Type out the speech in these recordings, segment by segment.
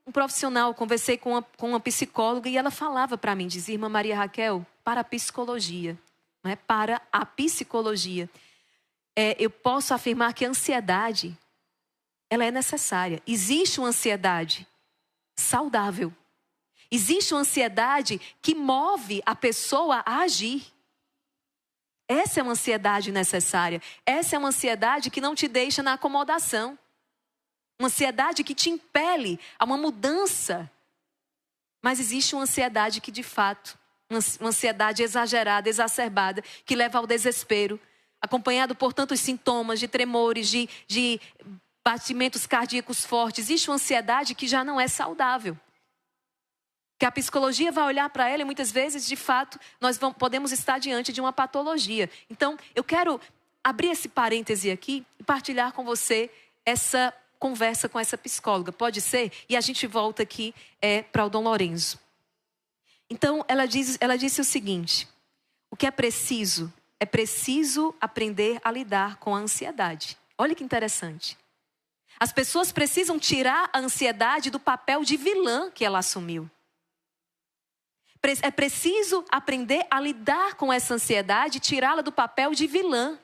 um profissional, conversei com uma psicóloga e ela falava para mim, dizia: irmã Maria Raquel, para a psicologia, não é? Para a psicologia, eu posso afirmar que a ansiedade, ela é necessária. Existe uma ansiedade saudável. Existe uma ansiedade que move a pessoa a agir. Essa é uma ansiedade necessária. Essa é uma ansiedade que não te deixa na acomodação. Uma ansiedade que te impele a uma mudança. Mas existe uma ansiedade que, de fato, uma ansiedade exagerada, exacerbada, que leva ao desespero, acompanhado por tantos sintomas de tremores, de batimentos cardíacos fortes. Existe uma ansiedade que já não é saudável. Que a psicologia vai olhar para ela e muitas vezes, de fato, nós podemos estar diante de uma patologia. Então, eu quero abrir esse parêntese aqui e partilhar com você essa conversa com essa psicóloga. Pode ser? E a gente volta aqui para o Dom Lorenzo. Então, ela disse o seguinte: o que é preciso aprender a lidar com a ansiedade. Olha que interessante. As pessoas precisam tirar a ansiedade do papel de vilã que ela assumiu. É preciso aprender a lidar com essa ansiedade, tirá-la do papel de vilã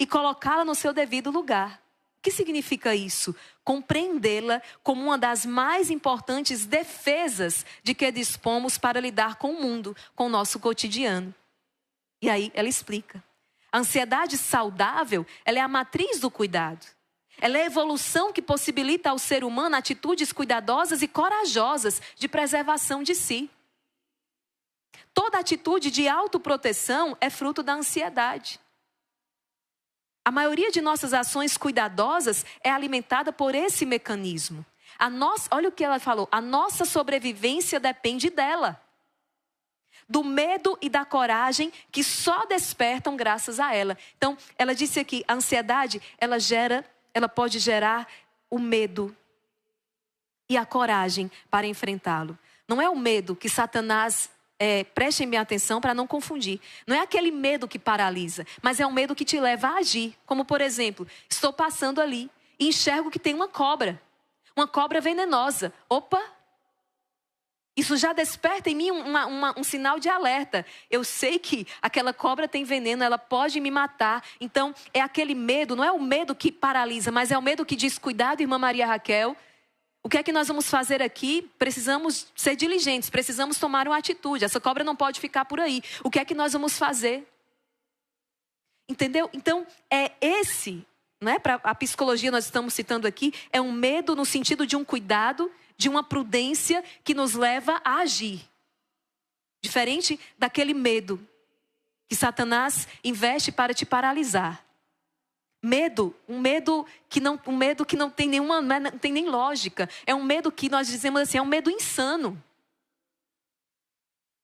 e colocá-la no seu devido lugar. O que significa isso? Compreendê-la como uma das mais importantes defesas de que dispomos para lidar com o mundo, com o nosso cotidiano. E aí ela explica. A ansiedade saudável, ela é a matriz do cuidado. Ela é a evolução que possibilita ao ser humano atitudes cuidadosas e corajosas de preservação de si. Toda atitude de autoproteção é fruto da ansiedade. A maioria de nossas ações cuidadosas é alimentada por esse mecanismo. Olha o que ela falou, a nossa sobrevivência depende dela. Do medo e da coragem que só despertam graças a ela. Então, ela disse aqui, a ansiedade, ela pode gerar o medo e a coragem para enfrentá-lo. Não é o medo que Satanás... prestem bem atenção para não confundir. Não é aquele medo que paralisa, mas é um medo que te leva a agir. Como, por exemplo, estou passando ali e enxergo que tem uma cobra venenosa. Opa! Isso já desperta em mim um sinal de alerta. Eu sei que aquela cobra tem veneno, ela pode me matar. Então, é aquele medo, não é o medo que paralisa, mas é o medo que diz: cuidado, irmã Maria Raquel. O que é que nós vamos fazer aqui? Precisamos ser diligentes, precisamos tomar uma atitude. Essa cobra não pode ficar por aí. O que é que nós vamos fazer? Entendeu? Então, para a psicologia nós estamos citando aqui, é um medo no sentido de um cuidado, de uma prudência que nos leva a agir. Diferente daquele medo que Satanás investe para te paralisar. Um medo que não tem não tem nem lógica. É um medo que nós dizemos assim, é um medo insano.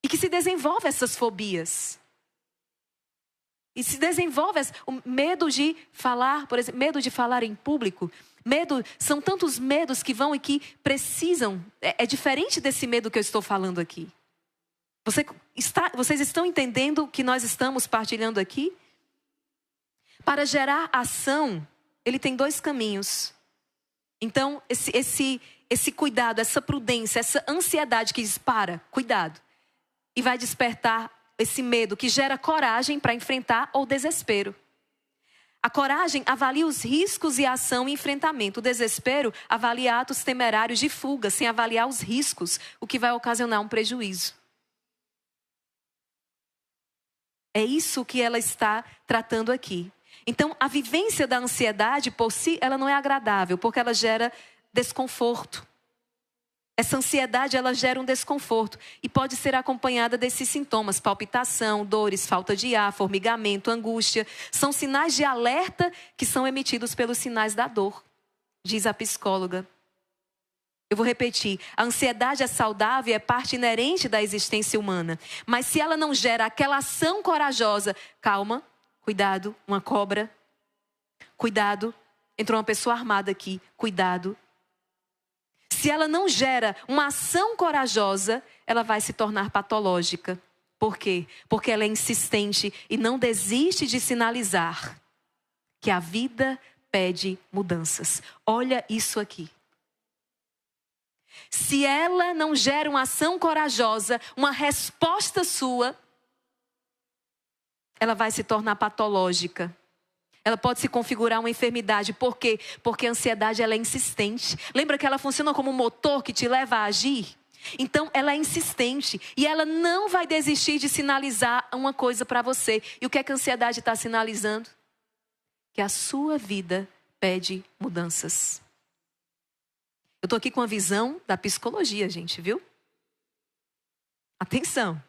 E que se desenvolve essas fobias. E se desenvolve o medo de falar, por exemplo, medo de falar em público. São tantos medos que vão e que precisam. É diferente desse medo que eu estou falando aqui. Vocês estão entendendo o que nós estamos partilhando aqui? Para gerar ação, ele tem dois caminhos. Então, esse cuidado, essa prudência, essa ansiedade que diz: cuidado. E vai despertar esse medo que gera coragem para enfrentar ou desespero. A coragem avalia os riscos e a ação e enfrentamento. O desespero avalia atos temerários de fuga, sem avaliar os riscos, o que vai ocasionar um prejuízo. É isso que ela está tratando aqui. Então, a vivência da ansiedade por si, ela não é agradável, porque ela gera desconforto. Essa ansiedade, ela gera um desconforto e pode ser acompanhada desses sintomas: palpitação, dores, falta de ar, formigamento, angústia. São sinais de alerta que são emitidos pelos sinais da dor, diz a psicóloga. Eu vou repetir, a ansiedade é saudável, é parte inerente da existência humana. Mas se ela não gera aquela ação corajosa, calma, cuidado, uma cobra. Cuidado, entrou uma pessoa armada aqui. Cuidado. Se ela não gera uma ação corajosa, ela vai se tornar patológica. Por quê? Porque ela é insistente e não desiste de sinalizar que a vida pede mudanças. Olha isso aqui. Se ela não gera uma ação corajosa, uma resposta sua, ela vai se tornar patológica. Ela pode se configurar uma enfermidade. Por quê? Porque a ansiedade ela é insistente. Lembra que ela funciona como um motor que te leva a agir? Então, ela é insistente e ela não vai desistir de sinalizar uma coisa para você. E o que é que a ansiedade está sinalizando? Que a sua vida pede mudanças. Eu estou aqui com a visão da psicologia, gente, viu? Atenção.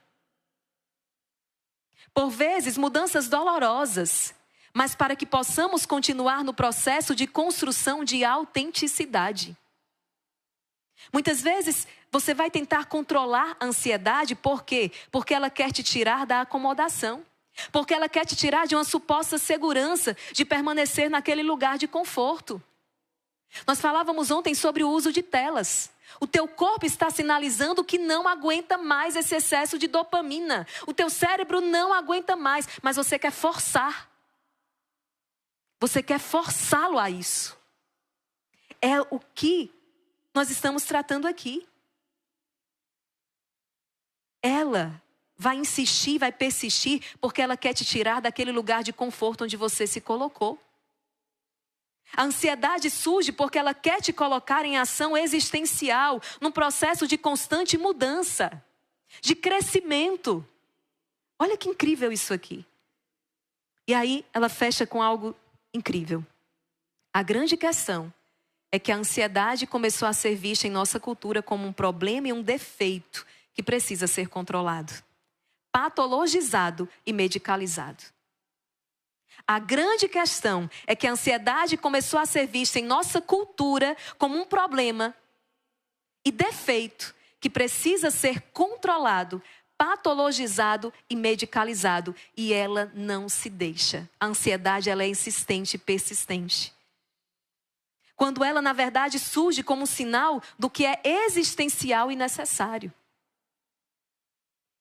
Por vezes, mudanças dolorosas, mas para que possamos continuar no processo de construção de autenticidade. Muitas vezes, você vai tentar controlar a ansiedade, por quê? Porque ela quer te tirar da acomodação. Porque ela quer te tirar de uma suposta segurança de permanecer naquele lugar de conforto. Nós falávamos ontem sobre o uso de telas. O teu corpo está sinalizando que não aguenta mais esse excesso de dopamina. O teu cérebro não aguenta mais, mas você quer forçar. Você quer forçá-lo a isso. É o que nós estamos tratando aqui. Ela vai insistir, vai persistir, porque ela quer te tirar daquele lugar de conforto onde você se colocou. A ansiedade surge porque ela quer te colocar em ação existencial, num processo de constante mudança, de crescimento. Olha que incrível isso aqui. E aí ela fecha com algo incrível. A grande questão é que a ansiedade começou a ser vista em nossa cultura como um problema e um defeito que precisa ser controlado, patologizado e medicalizado. A grande questão é que a ansiedade começou a ser vista em nossa cultura como um problema e defeito que precisa ser controlado, patologizado e medicalizado. E ela não se deixa. A ansiedade ela é insistente e persistente. Quando ela, na verdade, surge como um sinal do que é existencial e necessário.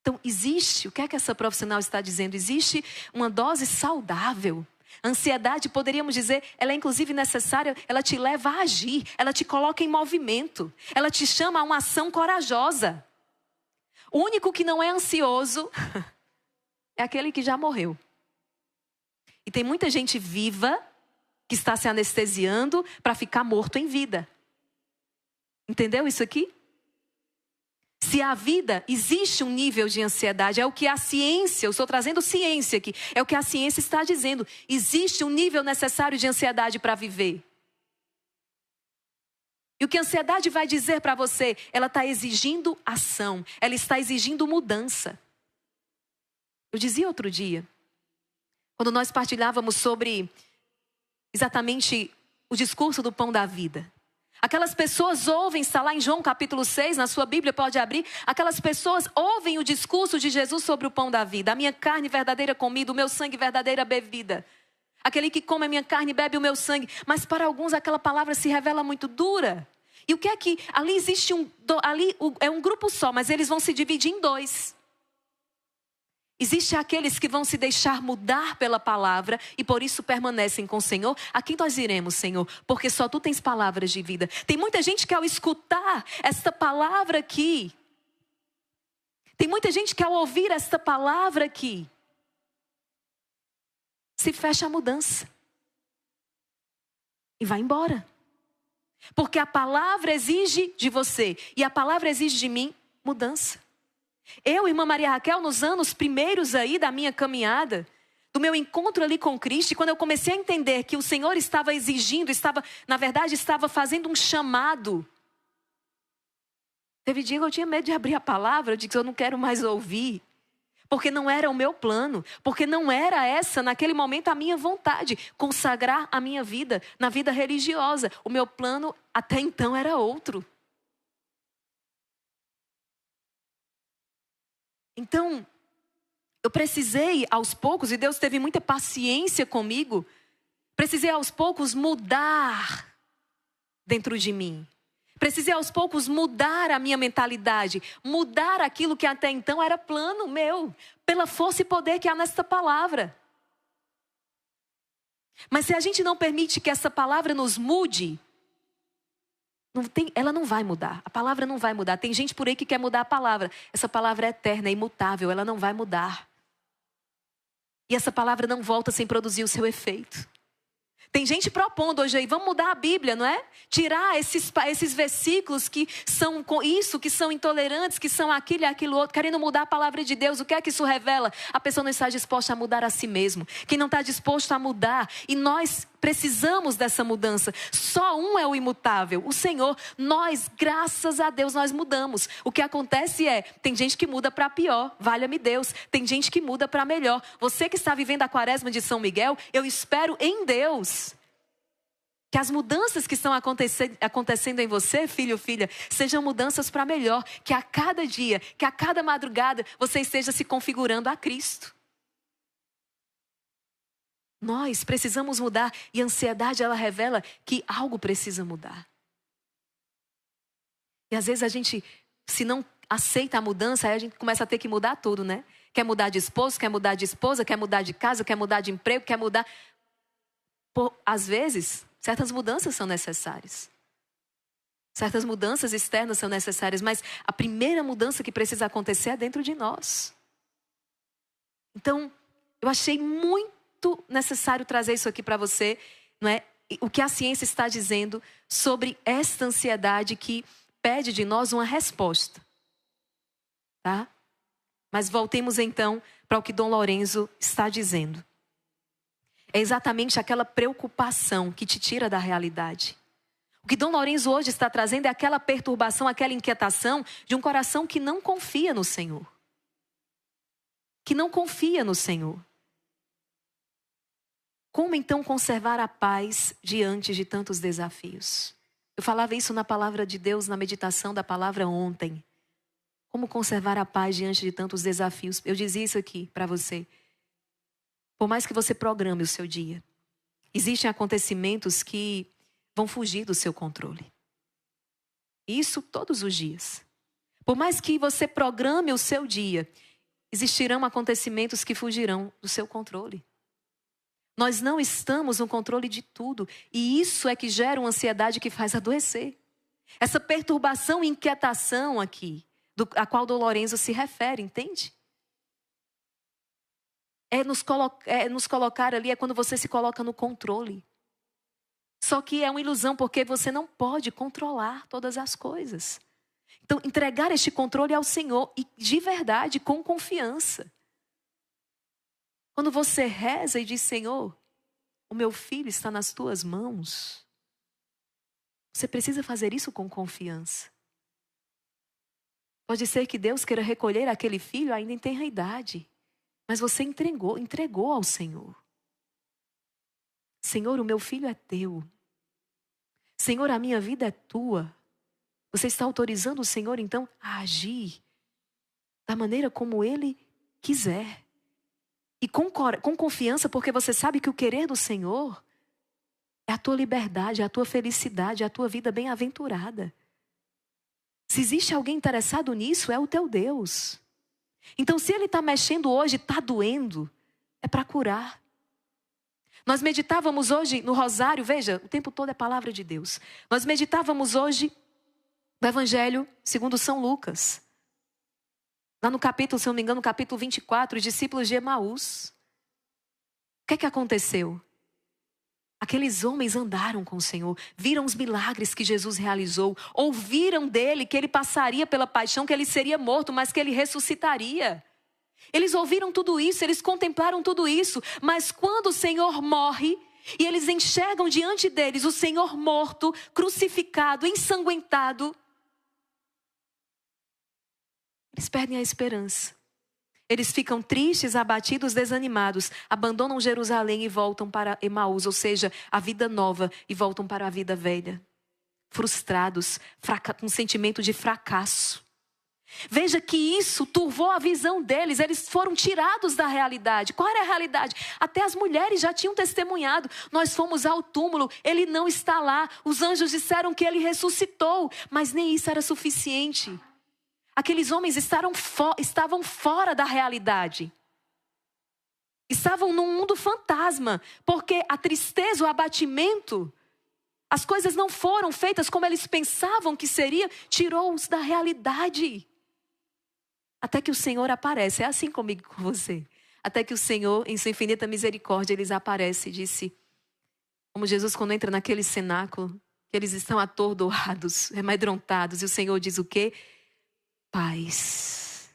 Então, existe, o que é que essa profissional está dizendo? Existe uma dose saudável. A ansiedade, poderíamos dizer, ela é inclusive necessária, ela te leva a agir, ela te coloca em movimento, ela te chama a uma ação corajosa. O único que não é ansioso é aquele que já morreu. E tem muita gente viva que está se anestesiando para ficar morto em vida. Entendeu isso aqui? Se a vida existe um nível de ansiedade, é o que a ciência, eu estou trazendo ciência aqui, é o que a ciência está dizendo. Existe um nível necessário de ansiedade para viver. E o que a ansiedade vai dizer para você? Ela está exigindo ação, ela está exigindo mudança. Eu dizia outro dia, quando nós partilhávamos sobre exatamente o discurso do pão da vida. Aquelas pessoas ouvem, está lá em João capítulo 6, na sua Bíblia, pode abrir. Aquelas pessoas ouvem o discurso de Jesus sobre o pão da vida. A minha carne verdadeira comida, o meu sangue verdadeira bebida. Aquele que come a minha carne bebe o meu sangue. Mas para alguns aquela palavra se revela muito dura. E o que é que, ali existe é um grupo só, mas eles vão se dividir em dois. Existem aqueles que vão se deixar mudar pela palavra e por isso permanecem com o Senhor. A quem nós iremos, Senhor? Porque só Tu tens palavras de vida. Tem muita gente que ao escutar esta palavra aqui, tem muita gente que ao ouvir esta palavra aqui, se fecha a mudança e vai embora. Porque a palavra exige de você e a palavra exige de mim mudança. Eu, irmã Maria Raquel, nos anos primeiros aí da minha caminhada, do meu encontro ali com Cristo, e quando eu comecei a entender que o Senhor estava exigindo, na verdade estava fazendo um chamado. Teve dia que eu tinha medo de abrir a palavra, eu disse que eu não quero mais ouvir. Porque não era o meu plano, porque não era essa, naquele momento, a minha vontade, consagrar a minha vida na vida religiosa. O meu plano até então era outro. Então, eu precisei aos poucos, e Deus teve muita paciência comigo, precisei aos poucos mudar dentro de mim. Precisei aos poucos mudar a minha mentalidade, mudar aquilo que até então era plano meu, pela força e poder que há nesta palavra. Mas se a gente não permite que essa palavra nos mude, Ela não vai mudar. A palavra não vai mudar. Tem gente por aí que quer mudar a palavra. Essa palavra é eterna, é imutável. Ela não vai mudar. E essa palavra não volta sem produzir o seu efeito. Tem gente propondo hoje aí, vamos mudar a Bíblia, não é? Tirar esses versículos que são isso, que são intolerantes, que são aquilo e aquilo outro, querendo mudar a palavra de Deus. O que é que isso revela? A pessoa não está disposta a mudar a si mesmo. Quem não está disposto a mudar, e nós precisamos dessa mudança. Só um é o imutável, o Senhor. Nós, graças a Deus, nós mudamos. O que acontece tem gente que muda para pior, valha-me Deus. Tem gente que muda para melhor. Você que está vivendo a quaresma de São Miguel, eu espero em Deus que as mudanças que estão acontecendo em você, filho ou filha, sejam mudanças para melhor. Que a cada dia, que a cada madrugada, você esteja se configurando a Cristo. Nós precisamos mudar. E a ansiedade, ela revela que algo precisa mudar. E às vezes a gente, se não aceita a mudança, aí a gente começa a ter que mudar tudo, né? Quer mudar de esposo, quer mudar de esposa, quer mudar de casa, quer mudar de emprego, quer mudar... Às vezes, certas mudanças são necessárias. Certas mudanças externas são necessárias, mas a primeira mudança que precisa acontecer é dentro de nós. Então, eu achei muito necessário trazer isso aqui para você, não é? O que a ciência está dizendo sobre esta ansiedade que pede de nós uma resposta. Tá? Mas voltemos então para o que Dom Lorenzo está dizendo. É exatamente aquela preocupação que te tira da realidade. O que Dom Lorenzo hoje está trazendo é aquela perturbação, aquela inquietação de um coração que não confia no Senhor. Que não confia no Senhor. Como então conservar a paz diante de tantos desafios? Eu falava isso na palavra de Deus, na meditação da palavra ontem. Como conservar a paz diante de tantos desafios? Eu dizia isso aqui para você. Por mais que você programe o seu dia, existem acontecimentos que vão fugir do seu controle. Isso todos os dias. Por mais que você programe o seu dia, existirão acontecimentos que fugirão do seu controle. Nós não estamos no controle de tudo. E isso é que gera uma ansiedade que faz adoecer. Essa perturbação e inquietação aqui, a qual Dom Lorenzo se refere, entende? É nos colocar ali, é quando você se coloca no controle. Só que é uma ilusão, porque você não pode controlar todas as coisas. Então, entregar este controle ao Senhor, e de verdade, com confiança. Quando você reza e diz, Senhor, o meu filho está nas tuas mãos. Você precisa fazer isso com confiança. Pode ser que Deus queira recolher aquele filho ainda em tenra idade. Mas você entregou ao Senhor. Senhor, o meu filho é teu. Senhor, a minha vida é tua. Você está autorizando o Senhor, então, a agir da maneira como Ele quiser. E com confiança, porque você sabe que o querer do Senhor é a tua liberdade, é a tua felicidade, é a tua vida bem-aventurada. Se existe alguém interessado nisso, é o teu Deus. Então, se Ele está mexendo hoje, está doendo, é para curar. Nós meditávamos hoje no Rosário, veja, o tempo todo é palavra de Deus. Nós meditávamos hoje no Evangelho segundo São Lucas. Lá no capítulo, se não me engano, no capítulo 24, os discípulos de Emaús. O que aconteceu? Aqueles homens andaram com o Senhor, viram os milagres que Jesus realizou, ouviram dele que ele passaria pela paixão, que ele seria morto, mas que ele ressuscitaria. Eles ouviram tudo isso, eles contemplaram tudo isso, mas quando o Senhor morre, e eles enxergam diante deles o Senhor morto, crucificado, ensanguentado, eles perdem a esperança. Eles ficam tristes, abatidos, desanimados, abandonam Jerusalém e voltam para Emaús, ou seja, a vida nova, e voltam para a vida velha. Frustrados, com sentimento de fracasso. Veja que isso turvou a visão deles, eles foram tirados da realidade. Qual era a realidade? Até as mulheres já tinham testemunhado. Nós fomos ao túmulo, ele não está lá. Os anjos disseram que ele ressuscitou, mas nem isso era suficiente. Aqueles homens estavam fora da realidade. Estavam num mundo fantasma, porque a tristeza, o abatimento, As coisas não foram feitas como eles pensavam que seria, tirou-os da realidade. Até que o Senhor aparece, é assim comigo e com você. Até que o Senhor, em sua infinita misericórdia, eles aparece e disse, como Jesus quando entra naquele cenáculo, que eles estão atordoados, amedrontados, e o Senhor diz o quê? Paz,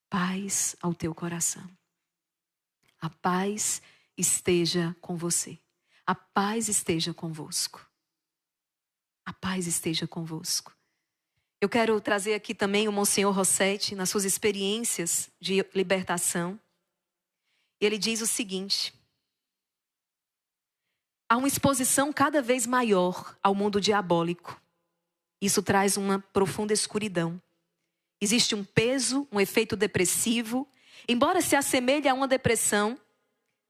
paz ao teu coração. A paz esteja com você. A paz esteja convosco. A paz esteja convosco. Eu quero trazer aqui também o Monsenhor Rossetti, nas suas experiências de libertação. E ele diz o seguinte: há uma exposição cada vez maior ao mundo diabólico. Isso traz uma profunda escuridão. Existe um peso, um efeito depressivo, embora se assemelhe a uma depressão,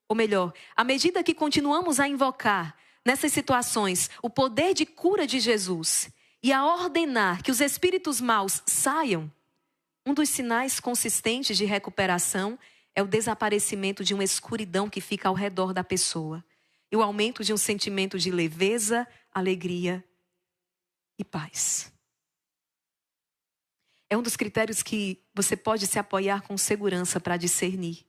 ou melhor, à medida que continuamos a invocar nessas situações o poder de cura de Jesus e a ordenar que os espíritos maus saiam, um dos sinais consistentes de recuperação é o desaparecimento de uma escuridão que fica ao redor da pessoa e o aumento de um sentimento de leveza, alegria e paz. É um dos critérios que você pode se apoiar com segurança para discernir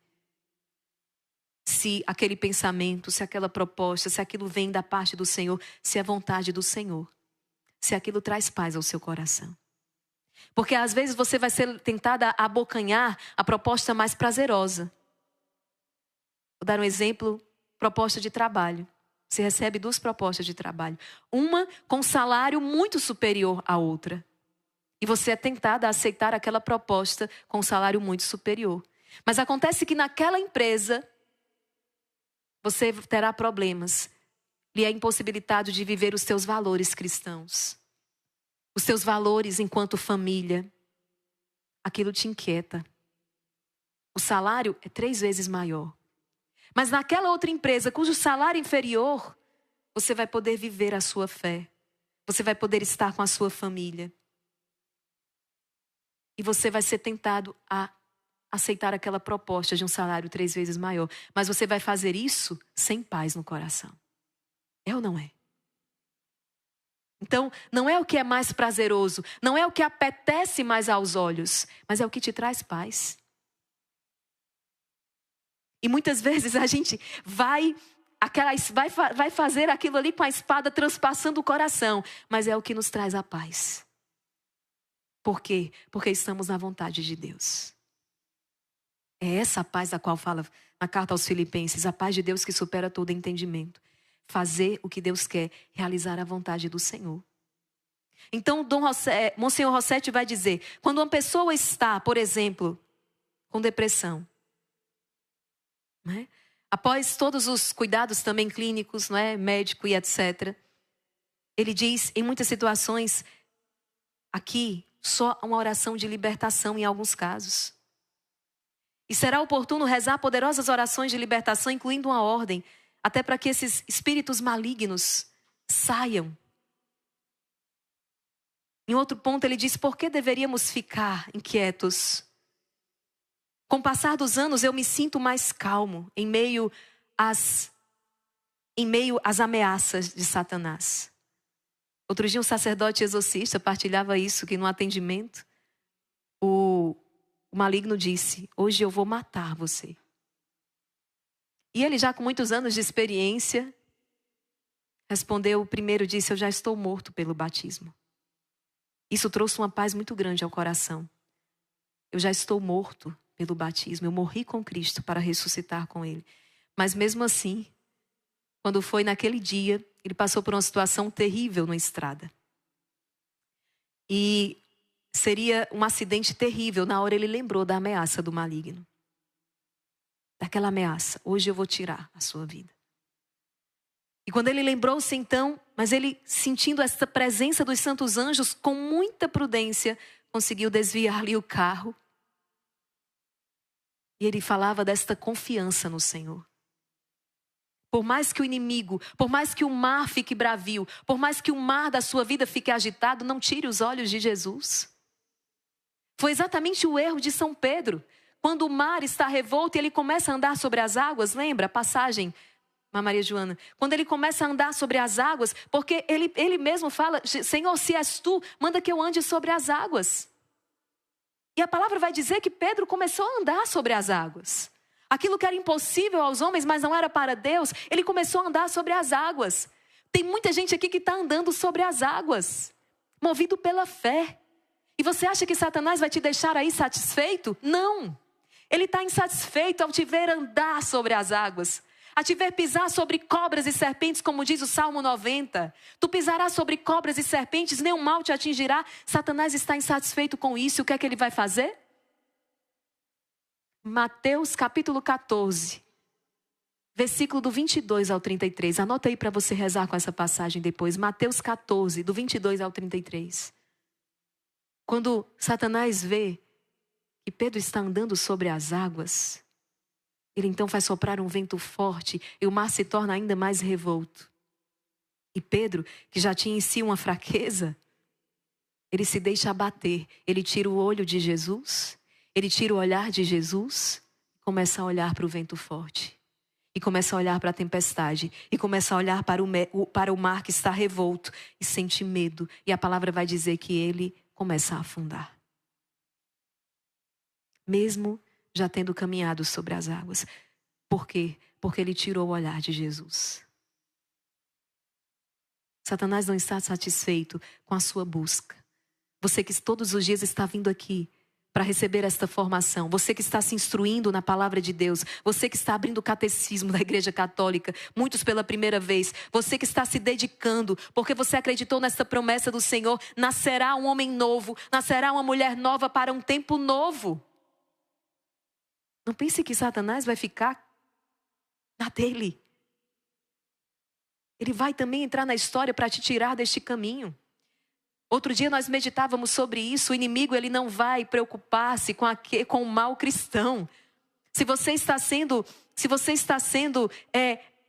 se aquele pensamento, se aquela proposta, se aquilo vem da parte do Senhor, se é vontade do Senhor, se aquilo traz paz ao seu coração. Porque às vezes você vai ser tentada a abocanhar a proposta mais prazerosa. Vou dar um exemplo, proposta de trabalho. Você recebe 2 propostas de trabalho. Uma com salário muito superior à outra. E você é tentada a aceitar aquela proposta com um salário muito superior. Mas acontece que naquela empresa você terá problemas. Lhe é impossibilitado de viver os seus valores cristãos. Os seus valores enquanto família. Aquilo te inquieta. O salário é 3 vezes maior. Mas naquela outra empresa, cujo salário é inferior, você vai poder viver a sua fé. Você vai poder estar com a sua família. E você vai ser tentado a aceitar aquela proposta de um salário 3 vezes maior. Mas você vai fazer isso sem paz no coração. É ou não é? Então, não é o que é mais prazeroso, não é o que apetece mais aos olhos, mas é o que te traz paz. E muitas vezes a gente vai fazer aquilo ali com a espada transpassando o coração, mas é o que nos traz a paz. Por quê? Porque estamos na vontade de Deus. É essa a paz da qual fala na carta aos Filipenses, a paz de Deus que supera todo entendimento. Fazer o que Deus quer, realizar a vontade do Senhor. Então, Monsenhor Rossetti vai dizer, quando uma pessoa está, por exemplo, com depressão, né? Após todos os cuidados também clínicos, né? Médico e etc., ele diz, em muitas situações, aqui, só uma oração de libertação em alguns casos. E será oportuno rezar poderosas orações de libertação, incluindo uma ordem, até para que esses espíritos malignos saiam. Em outro ponto ele diz, por que deveríamos ficar inquietos? Com o passar dos anos eu me sinto mais calmo em meio às ameaças de Satanás. Outro dia um sacerdote exorcista partilhava isso, que no atendimento o maligno disse, hoje eu vou matar você. E ele já com muitos anos de experiência, respondeu, primeiro disse, eu já estou morto pelo batismo. Isso trouxe uma paz muito grande ao coração. Eu já estou morto pelo batismo, eu morri com Cristo para ressuscitar com Ele. Mas mesmo assim, quando foi naquele dia, ele passou por uma situação terrível na estrada. E seria um acidente terrível, na hora ele lembrou da ameaça do maligno. Daquela ameaça, hoje eu vou tirar a sua vida. E quando ele lembrou-se então, mas ele sentindo essa presença dos santos anjos, com muita prudência, conseguiu desviar-lhe o carro. E ele falava desta confiança no Senhor. Por mais que o inimigo, por mais que o mar fique bravio, por mais que o mar da sua vida fique agitado, não tire os olhos de Jesus. Foi exatamente o erro de São Pedro. Quando o mar está revolto e ele começa a andar sobre as águas, lembra a passagem Maria Joana, quando ele começa a andar sobre as águas, porque ele mesmo fala, Senhor, se és tu, manda que eu ande sobre as águas. E a palavra vai dizer que Pedro começou a andar sobre as águas. Aquilo que era impossível aos homens, mas não era para Deus, ele começou a andar sobre as águas. Tem muita gente aqui que está andando sobre as águas, movido pela fé. E você acha que Satanás vai te deixar aí satisfeito? Não. Ele está insatisfeito ao te ver andar sobre as águas, a te ver pisar sobre cobras e serpentes, como diz o Salmo 90. Tu pisarás sobre cobras e serpentes, nenhum mal te atingirá. Satanás está insatisfeito com isso. O que é que ele vai fazer? Mateus capítulo 14, versículo do 22 ao 33. Anota aí para você rezar com essa passagem depois. Mateus 14, do 22 ao 33. Quando Satanás vê que Pedro está andando sobre as águas, ele então faz soprar um vento forte e o mar se torna ainda mais revolto. E Pedro, que já tinha em si uma fraqueza, ele se deixa abater. Ele tira o olho de Jesus, ele tira o olhar de Jesus e começa a olhar para o vento forte. E começa a olhar para a tempestade. E começa a olhar para o mar que está revolto e sente medo. E a palavra vai dizer que ele começa a afundar. Mesmo já tendo caminhado sobre as águas. Por quê? Porque ele tirou o olhar de Jesus. Satanás não está satisfeito com a sua busca. Você que todos os dias está vindo aqui para receber esta formação. Você que está se instruindo na palavra de Deus. Você que está abrindo o catecismo da Igreja Católica. Muitos pela primeira vez. Você que está se dedicando porque você acreditou nesta promessa do Senhor. Nascerá um homem novo. Nascerá uma mulher nova para um tempo novo. Não pense que Satanás vai ficar na dele. Ele vai também entrar na história para te tirar deste caminho. Outro dia nós meditávamos sobre isso. O inimigo ele não vai preocupar-se com o mal cristão. Se você está sendo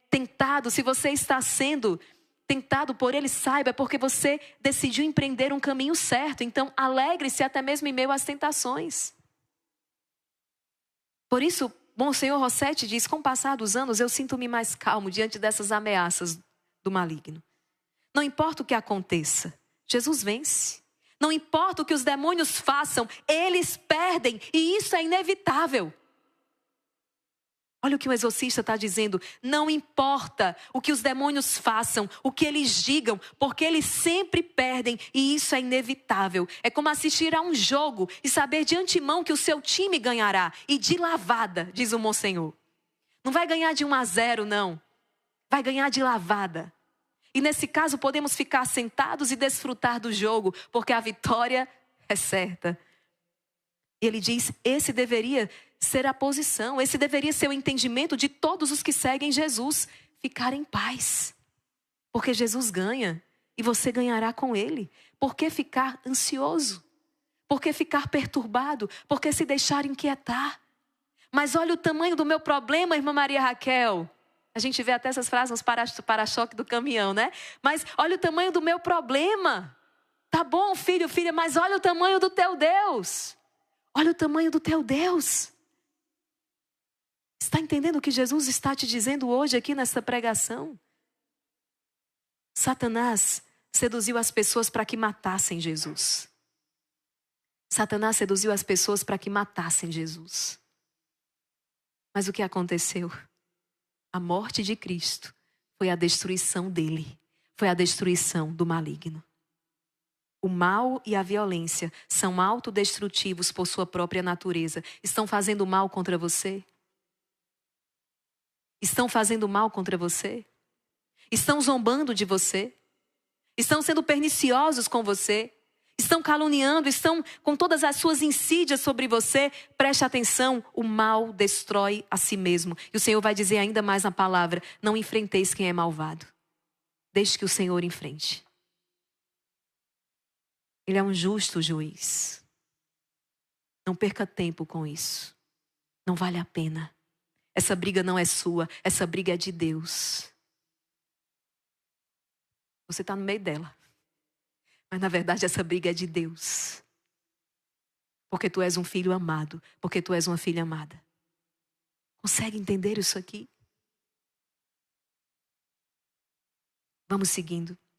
tentado, se você está sendo tentado por ele, saiba, é porque você decidiu empreender um caminho certo. Então alegre-se até mesmo em meio às tentações. Por isso, Monsenhor Rossetti diz, com o passar dos anos, eu sinto-me mais calmo diante dessas ameaças do maligno. Não importa o que aconteça, Jesus vence. Não importa o que os demônios façam, eles perdem. E isso é inevitável. Olha o que o exorcista está dizendo. Não importa o que os demônios façam, o que eles digam, porque eles sempre perdem e isso é inevitável. É como assistir a um jogo e saber de antemão que o seu time ganhará. E de lavada, diz o Monsenhor. Não vai ganhar de 1-0, não. Vai ganhar de lavada. E nesse caso podemos ficar sentados e desfrutar do jogo, porque a vitória é certa. E ele diz, esse deveria ser a posição, esse deveria ser o entendimento de todos os que seguem Jesus. Ficar em paz. Porque Jesus ganha e você ganhará com ele. Por que ficar ansioso? Por que ficar perturbado? Por que se deixar inquietar? Mas olha o tamanho do meu problema, irmã Maria Raquel. A gente vê até essas frases nos para-choque do caminhão, né? Mas olha o tamanho do meu problema. Tá bom, filho, filha, mas olha o tamanho do teu Deus. Olha o tamanho do teu Deus. Está entendendo o que Jesus está te dizendo hoje aqui nessa pregação? Satanás seduziu as pessoas para que matassem Jesus. Satanás seduziu as pessoas para que matassem Jesus. Mas o que aconteceu? A morte de Cristo foi a destruição dele. Foi a destruição do maligno. O mal e a violência são autodestrutivos por sua própria natureza. Estão fazendo mal contra você? Estão fazendo mal contra você? Estão zombando de você? Estão sendo perniciosos com você? Estão caluniando? Estão com todas as suas insídias sobre você? Preste atenção, o mal destrói a si mesmo. E o Senhor vai dizer ainda mais na palavra, não enfrenteis quem é malvado. Deixe que o Senhor enfrente. Ele é um justo juiz. Não perca tempo com isso. Não vale a pena. Essa briga não é sua, essa briga é de Deus. Você está no meio dela. Mas na verdade essa briga é de Deus. Porque tu és um filho amado. Porque tu és uma filha amada. Consegue entender isso aqui? Vamos seguindo.